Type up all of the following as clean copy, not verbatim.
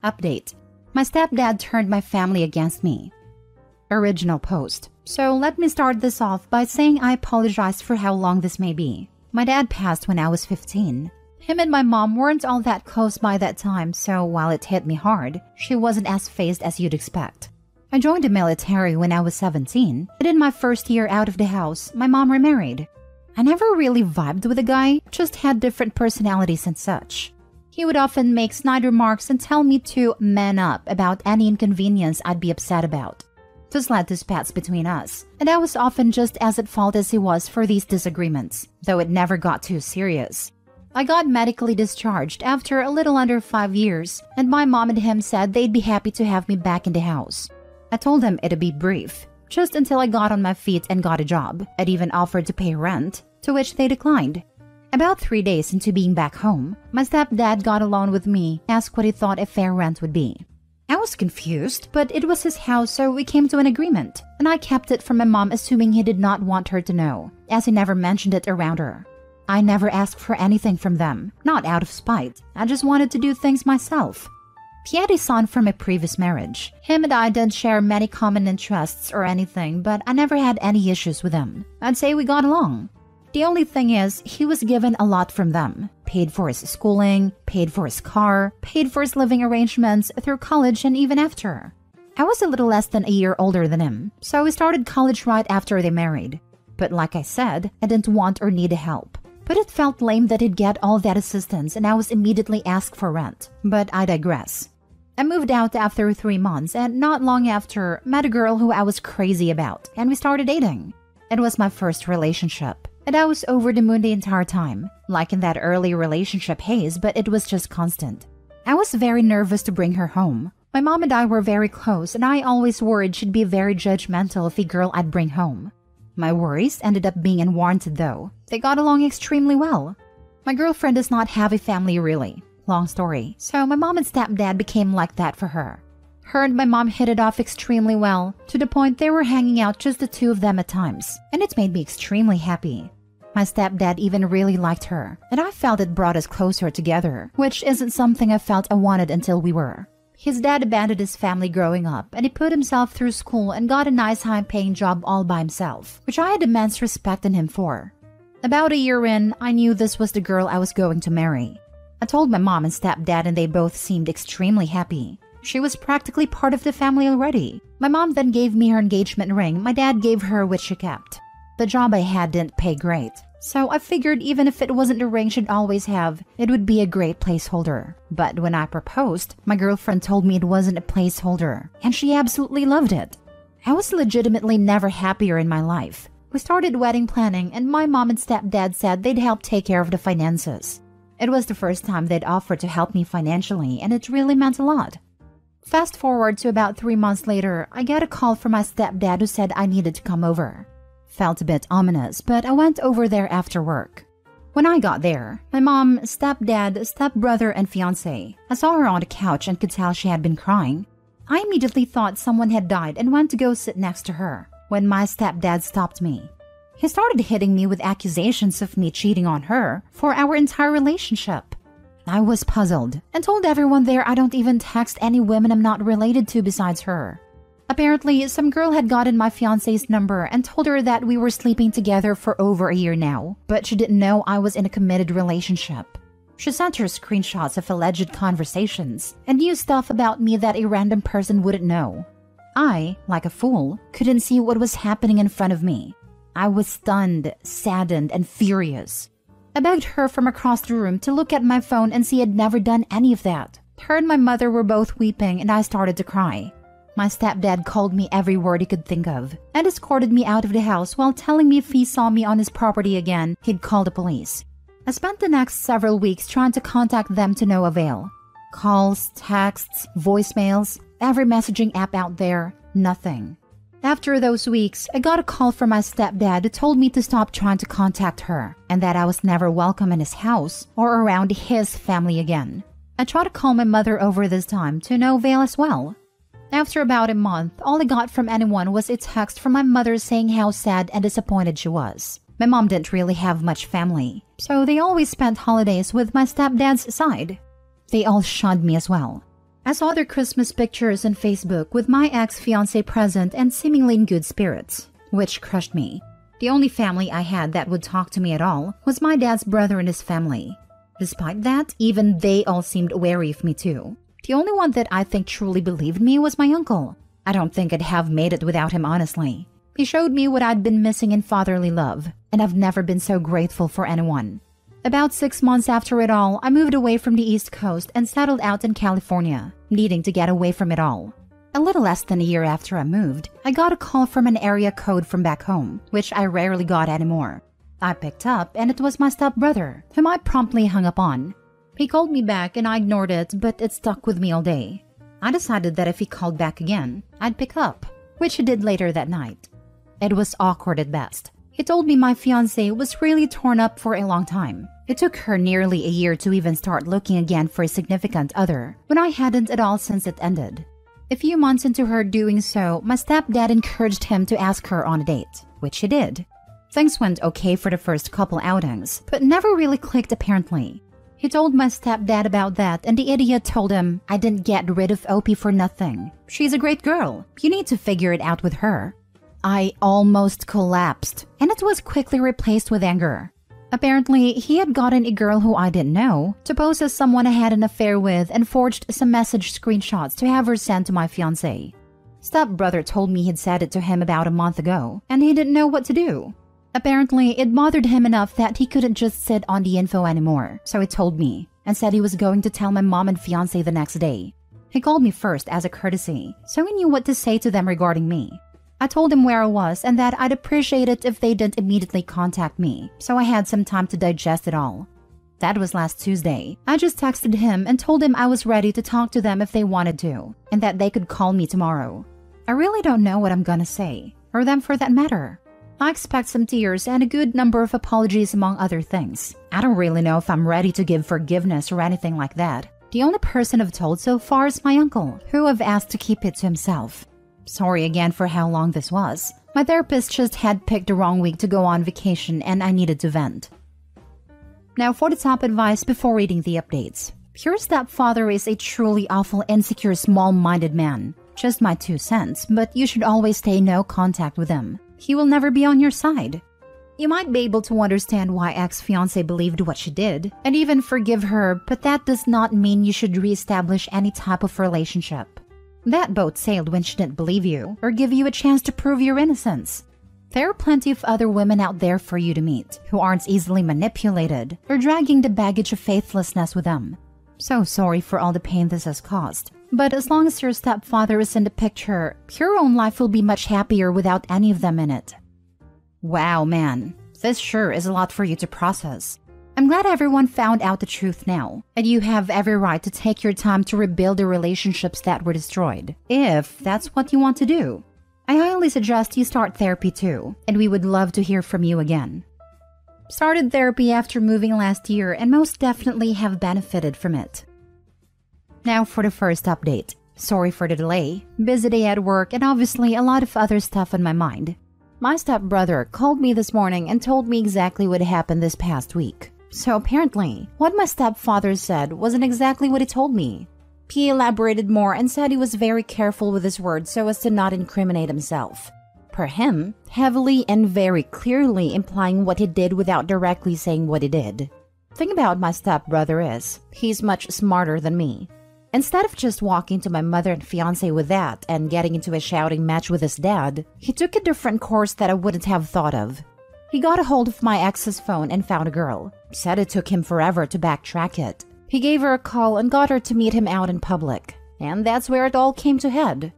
Update. My stepdad turned my family against me. Original post. So let me start this off by saying I apologize for how long this may be. My dad passed when I was 15. Him and my mom weren't all that close by that time, so while it hit me hard, she wasn't as phased as you'd expect. I joined the military when I was 17, and in my first year out of the house, my mom remarried. I never really vibed with the guy, just had different personalities and such. He would often make snide remarks and tell me to man up about any inconvenience I'd be upset about. This led to spats between us, and I was often just as at fault as he was for these disagreements, though it never got too serious. I got medically discharged after a little under 5 years, and my mom and him said they'd be happy to have me back in the house. I told them it'd be brief, just until I got on my feet and got a job. I'd even offered to pay rent, to which they declined. About 3 days into being back home, my stepdad got alone with me, asked what he thought a fair rent would be. I was confused, but it was his house, so we came to an agreement, and I kept it from my mom, assuming he did not want her to know, as he never mentioned it around her. I never asked for anything from them, not out of spite. I just wanted to do things myself. He had a son from a previous marriage. Him and I didn't share many common interests or anything, but I never had any issues with him. I'd say we got along. The only thing is, he was given a lot from them. Paid for his schooling, paid for his car, paid for his living arrangements through college and even after. I was a little less than a year older than him, so we started college right after they married. But like I said, I didn't want or need help. But it felt lame that he'd get all that assistance and I was immediately asked for rent. But I digress. I moved out after 3 months and not long after, met a girl who I was crazy about, and we started dating. It was my first relationship. And I was over the moon the entire time, like in that early relationship haze, but it was just constant. I was very nervous to bring her home. My mom and I were very close, and I always worried she'd be very judgmental of the girl I'd bring home. My worries ended up being unwarranted though. They got along extremely well. My girlfriend does not have a family really. Long story. So my mom and stepdad became like that for her. Her and my mom hit it off extremely well, to the point they were hanging out just the two of them at times, and it made me extremely happy. My stepdad even really liked her, and I felt it brought us closer together, which isn't something I felt I wanted until we were. His dad abandoned his family growing up, and he put himself through school and got a nice high-paying job all by himself, which I had immense respect in him for. About a year in, I knew this was the girl I was going to marry. I told my mom and stepdad and they both seemed extremely happy. She was practically part of the family already. My mom then gave me her engagement ring, my dad gave her which she kept. The job I had didn't pay great, so I figured even if it wasn't the ring she'd always have, it would be a great placeholder. But when I proposed, my girlfriend told me it wasn't a placeholder, and she absolutely loved it. I was legitimately never happier in my life. We started wedding planning, and my mom and stepdad said they'd help take care of the finances. It was the first time they'd offered to help me financially, and it really meant a lot. Fast forward to about 3 months later, I got a call from my stepdad who said I needed to come over. Felt a bit ominous, but I went over there after work. When I got there, my mom, stepdad, stepbrother, and fiancé. I saw her on the couch and could tell she had been crying. I immediately thought someone had died and went to go sit next to her, when my stepdad stopped me. He started hitting me with accusations of me cheating on her for our entire relationship. I was puzzled and told everyone there I don't even text any women I'm not related to besides her. Apparently, some girl had gotten my fiancé's number and told her that we were sleeping together for over a year now, but she didn't know I was in a committed relationship. She sent her screenshots of alleged conversations and knew stuff about me that a random person wouldn't know. I, like a fool, couldn't see what was happening in front of me. I was stunned, saddened, and furious. I begged her from across the room to look at my phone and see I'd never done any of that. Her and my mother were both weeping and I started to cry. My stepdad called me every word he could think of and escorted me out of the house while telling me if he saw me on his property again, he'd call the police. I spent the next several weeks trying to contact them to no avail. Calls, texts, voicemails, every messaging app out there, nothing. After those weeks, I got a call from my stepdad who told me to stop trying to contact her and that I was never welcome in his house or around his family again. I tried to call my mother over this time to no avail as well. After about a month, all I got from anyone was a text from my mother saying how sad and disappointed she was. My mom didn't really have much family, so they always spent holidays with my stepdad's side. They all shunned me as well. I saw their Christmas pictures on Facebook with my ex-fiancé present and seemingly in good spirits, which crushed me. The only family I had that would talk to me at all was my dad's brother and his family. Despite that, even they all seemed wary of me too. The only one that I think truly believed me was my uncle. I don't think I'd have made it without him, honestly. He showed me what I'd been missing in fatherly love, and I've never been so grateful for anyone. About 6 months after it all, I moved away from the East Coast and settled out in California, needing to get away from it all. A little less than a year after I moved, I got a call from an area code from back home, which I rarely got anymore. I picked up, and it was my stepbrother, whom I promptly hung up on. He called me back and I ignored it, but it stuck with me all day. I decided that if he called back again, I'd pick up, which he did later that night. It was awkward at best. He told me my fiancée was really torn up for a long time. It took her nearly a year to even start looking again for a significant other, when I hadn't at all since it ended. A few months into her doing so, my stepdad encouraged him to ask her on a date, which he did. Things went okay for the first couple outings, but never really clicked apparently. He told my stepdad about that, and the idiot told him, "I didn't get rid of Opie for nothing. She's a great girl. You need to figure it out with her." I almost collapsed, and it was quickly replaced with anger. Apparently, he had gotten a girl who I didn't know to pose as someone I had an affair with and forged some message screenshots to have her sent to my fiancé. Stepbrother told me he'd said it to him about a month ago, and he didn't know what to do. Apparently, it bothered him enough that he couldn't just sit on the info anymore, so he told me and said he was going to tell my mom and fiancé the next day. He called me first as a courtesy, so he knew what to say to them regarding me. I told him where I was and that I'd appreciate it if they didn't immediately contact me, so I had some time to digest it all. That was last Tuesday. I just texted him and told him I was ready to talk to them if they wanted to, and that they could call me tomorrow. I really don't know what I'm gonna say, or them for that matter. I expect some tears and a good number of apologies among other things. I don't really know if I'm ready to give forgiveness or anything like that. The only person I've told so far is my uncle, who I've asked to keep it to himself. Sorry again for how long this was. My therapist just had picked the wrong week to go on vacation and I needed to vent. Now for the top advice before reading the updates. Your stepfather is a truly awful, insecure, small-minded man. Just my 2 cents, but you should always stay no contact with him. He will never be on your side. You might be able to understand why ex-fiancé believed what she did, and even forgive her, but that does not mean you should re-establish any type of relationship. That boat sailed when she didn't believe you, or give you a chance to prove your innocence. There are plenty of other women out there for you to meet, who aren't easily manipulated, or dragging the baggage of faithlessness with them. So sorry for all the pain this has caused. But as long as your stepfather is in the picture, your own life will be much happier without any of them in it. Wow, man. This sure is a lot for you to process. I'm glad everyone found out the truth now, and you have every right to take your time to rebuild the relationships that were destroyed, if that's what you want to do. I highly suggest you start therapy too, and we would love to hear from you again. Started therapy after moving last year and most definitely have benefited from it. Now for the first update. Sorry for the delay, busy day at work and obviously a lot of other stuff on my mind. My stepbrother called me this morning and told me exactly what happened this past week. So apparently, what my stepfather said wasn't exactly what he told me. He elaborated more and said he was very careful with his words so as to not incriminate himself. Per him, heavily and very clearly implying what he did without directly saying what he did. Thing about my stepbrother is, he's much smarter than me. Instead of just walking to my mother and fiancé with that and getting into a shouting match with his dad, he took a different course that I wouldn't have thought of. He got a hold of my ex's phone and found a girl. Said it took him forever to backtrack it. He gave her a call and got her to meet him out in public. And that's where it all came to head.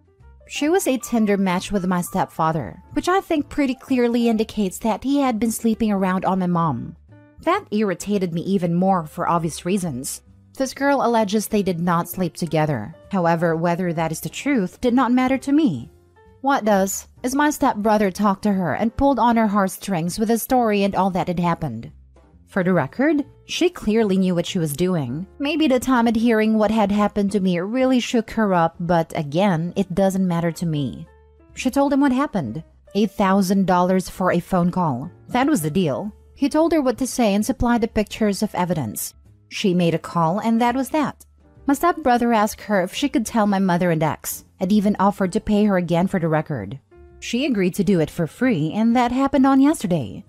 She was a Tinder match with my stepfather, which I think pretty clearly indicates that he had been sleeping around on my mom. That irritated me even more for obvious reasons. This girl alleges they did not sleep together. However, whether that is the truth did not matter to me. What does is my stepbrother talked to her and pulled on her heartstrings with the story and all that had happened. For the record, she clearly knew what she was doing. Maybe the time at hearing what had happened to me really shook her up, but again, it doesn't matter to me. She told him what happened. $8,000 for a phone call. That was the deal. He told her what to say and supplied the pictures of evidence. She made a call and that was that. My stepbrother asked her if she could tell my mother and ex, and even offered to pay her again for the record. She agreed to do it for free, and that happened on yesterday.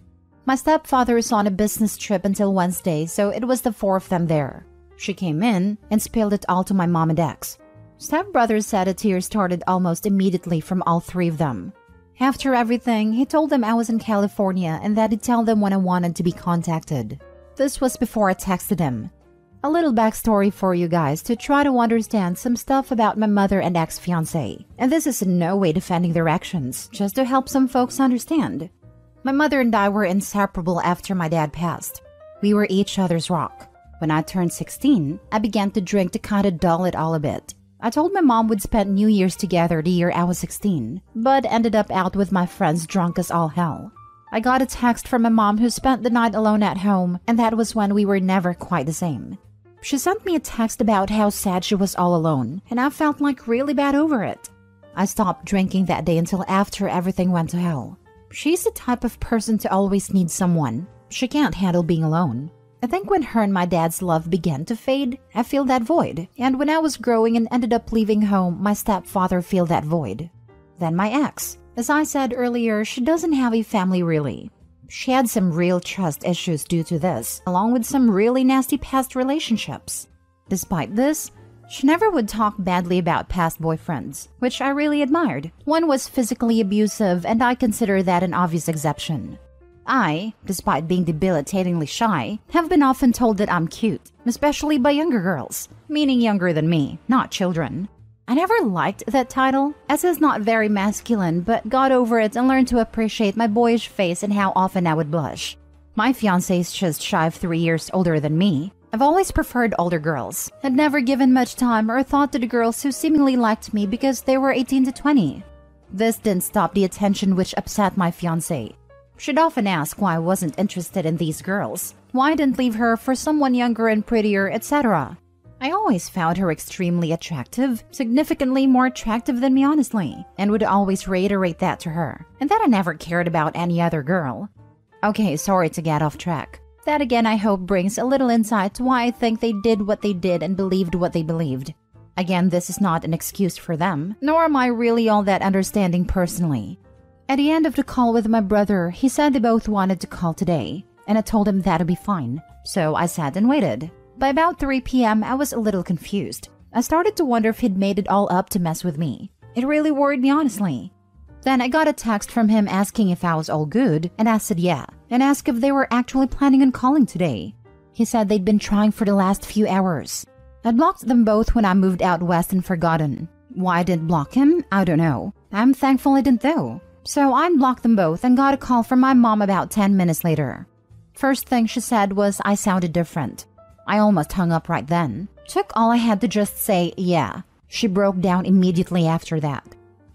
My stepfather is on a business trip until Wednesday, so it was the four of them there. She came in and spilled it all to my mom and ex. Stepbrother said a tear started almost immediately from all three of them. After everything, he told them I was in California and that he'd tell them when I wanted to be contacted. This was before I texted him. A little backstory for you guys to try to understand some stuff about my mother and ex-fiancé. And this is in no way defending their actions, just to help some folks understand. My mother and I were inseparable after my dad passed. We were each other's rock. When I turned 16, I began to drink to kind of dull it all a bit. I told my mom we'd spent New Year's together the year I was 16, but ended up out with my friends drunk as all hell. I got a text from my mom who spent the night alone at home, and that was when we were never quite the same. She sent me a text about how sad she was all alone, and I felt like really bad over it. I stopped drinking that day until after everything went to hell. She's the type of person to always need someone. She can't handle being alone. I think when her and my dad's love began to fade, I filled that void. And when I was growing and ended up leaving home, my stepfather filled that void. Then my ex. As I said earlier, she doesn't have a family really. She had some real trust issues due to this, along with some really nasty past relationships. Despite this, she never would talk badly about past boyfriends, which I really admired. One was physically abusive, and I consider that an obvious exception. I, despite being debilitatingly shy, have been often told that I'm cute, especially by younger girls, meaning younger than me, not children. I never liked that title, as it's not very masculine, but got over it and learned to appreciate my boyish face and how often I would blush. My fiancé is just shy of 3 years older than me. I've always preferred older girls, had never given much time or thought to the girls who seemingly liked me because they were 18 to 20. This didn't stop the attention which upset my fiancé. She'd often ask why I wasn't interested in these girls, why I didn't leave her for someone younger and prettier, etc. I always found her extremely attractive, significantly more attractive than me honestly, and would always reiterate that to her, and that I never cared about any other girl. Okay, sorry to get off track. That again I hope brings a little insight to why I think they did what they did and believed what they believed. Again, this is not an excuse for them, nor am I really all that understanding personally. At the end of the call with my brother, he said they both wanted to call today, and I told him that'd be fine, so I sat and waited. By about 3 p.m., I was a little confused. I started to wonder if he'd made it all up to mess with me. It really worried me honestly. Then I got a text from him asking if I was all good, and I said yeah, and asked if they were actually planning on calling today. He said they'd been trying for the last few hours. I'd blocked them both when I moved out west and forgotten. Why I didn't block him, I don't know. I'm thankful I didn't though. So I unblocked them both and got a call from my mom about 10 minutes later. First thing she said was I sounded different. I almost hung up right then. Took all I had to just say, yeah. She broke down immediately after that.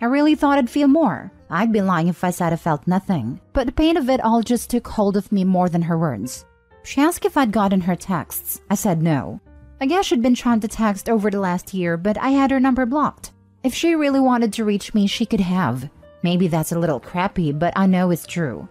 I really thought I'd feel more. I'd be lying if I said I felt nothing. But the pain of it all just took hold of me more than her words. She asked if I'd gotten her texts. I said no. I guess she'd been trying to text over the last year, but I had her number blocked. If she really wanted to reach me, she could have. Maybe that's a little crappy, but I know it's true.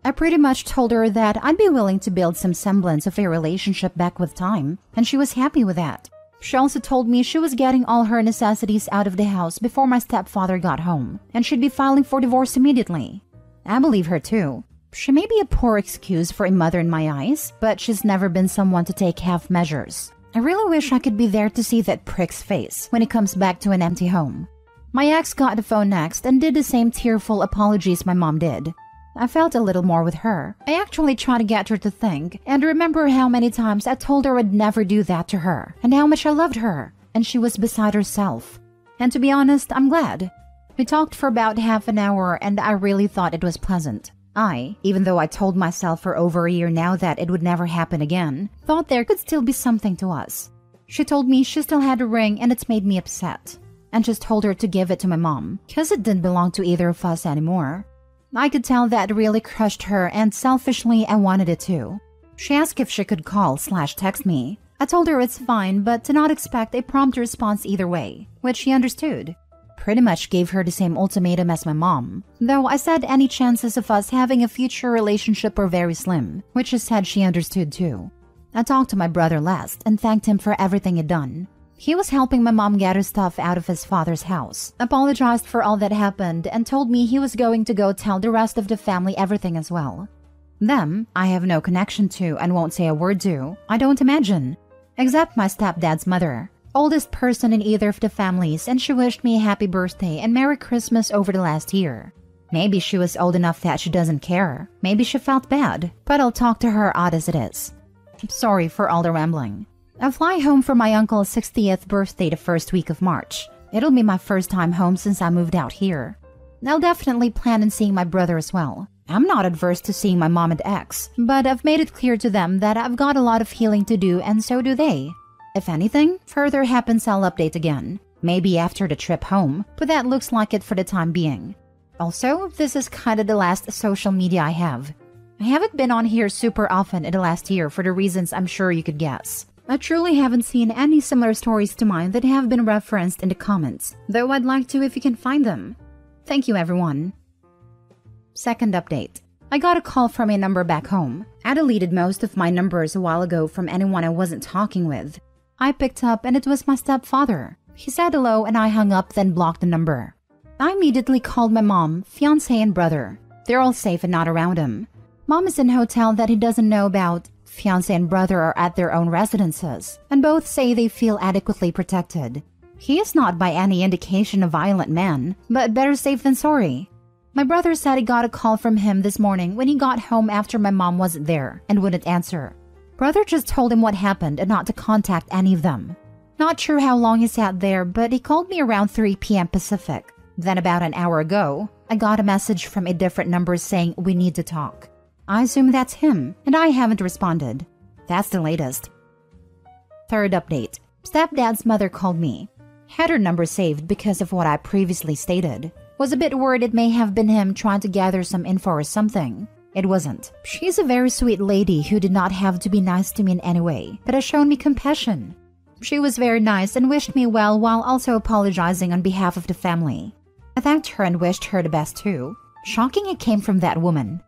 I pretty much told her that I'd be willing to build some semblance of a relationship back with time, and she was happy with that. She also told me she was getting all her necessities out of the house before my stepfather got home, and she'd be filing for divorce immediately. I believe her too. She may be a poor excuse for a mother in my eyes, but she's never been someone to take half measures. I really wish I could be there to see that prick's face when he comes back to an empty home. My ex got the phone next and did the same tearful apologies my mom did. I felt a little more with her. I actually tried to get her to think and remember how many times I told her I'd never do that to her and how much I loved her, and she was beside herself. And to be honest, I'm glad. We talked for about half an hour and I really thought it was pleasant. Even though I told myself for over a year now that it would never happen again, thought there could still be something to us. She told me she still had a ring and it's made me upset, and just told her to give it to my mom, cause it didn't belong to either of us anymore. I could tell that really crushed her, and selfishly I wanted it too. She asked if she could call/text me. I told her it's fine, but to not expect a prompt response either way, which she understood. Pretty much gave her the same ultimatum as my mom, though I said any chances of us having a future relationship were very slim, which she said she understood too. I talked to my brother last and thanked him for everything he'd done. He was helping my mom get her stuff out of his father's house, apologized for all that happened, and told me he was going to go tell the rest of the family everything as well. Them, I have no connection to and won't say a word to, I don't imagine. Except my stepdad's mother, oldest person in either of the families, and she wished me a happy birthday and Merry Christmas over the last year. Maybe she was old enough that she doesn't care. Maybe she felt bad, but I'll talk to her odd as it is. Sorry for all the rambling. I fly home for my uncle's 60th birthday the first week of March. It'll be my first time home since I moved out here. I'll definitely plan on seeing my brother as well. I'm not adverse to seeing my mom and ex, but I've made it clear to them that I've got a lot of healing to do and so do they. If anything further happens, I'll update again. Maybe after the trip home, but that looks like it for the time being. Also, this is kinda the last social media I have. I haven't been on here super often in the last year for the reasons I'm sure you could guess. I truly haven't seen any similar stories to mine that have been referenced in the comments, though I'd like to if you can find them. Thank you, everyone. Second update. I got a call from a number back home. I deleted most of my numbers a while ago from anyone I wasn't talking with. I picked up and it was my stepfather. He said hello and I hung up, then blocked the number. I immediately called my mom, fiancé, and brother. They're all safe and not around him. Mom is in a hotel that he doesn't know about. Fiancé and brother are at their own residences, and both say they feel adequately protected. He is not by any indication a violent man, but better safe than sorry. My brother said he got a call from him this morning when he got home after my mom wasn't there and wouldn't answer. Brother just told him what happened and not to contact any of them. Not sure how long he sat there, but he called me around 3 p.m. Pacific. Then about an hour ago, I got a message from a different number saying we need to talk. I assume that's him, and I haven't responded. That's the latest. Third update. Stepdad's mother called me. Had her number saved because of what I previously stated. Was a bit worried it may have been him trying to gather some info or something. It wasn't. She's a very sweet lady who did not have to be nice to me in any way, but has shown me compassion. She was very nice and wished me well while also apologizing on behalf of the family. I thanked her and wished her the best too. Shocking it came from that woman.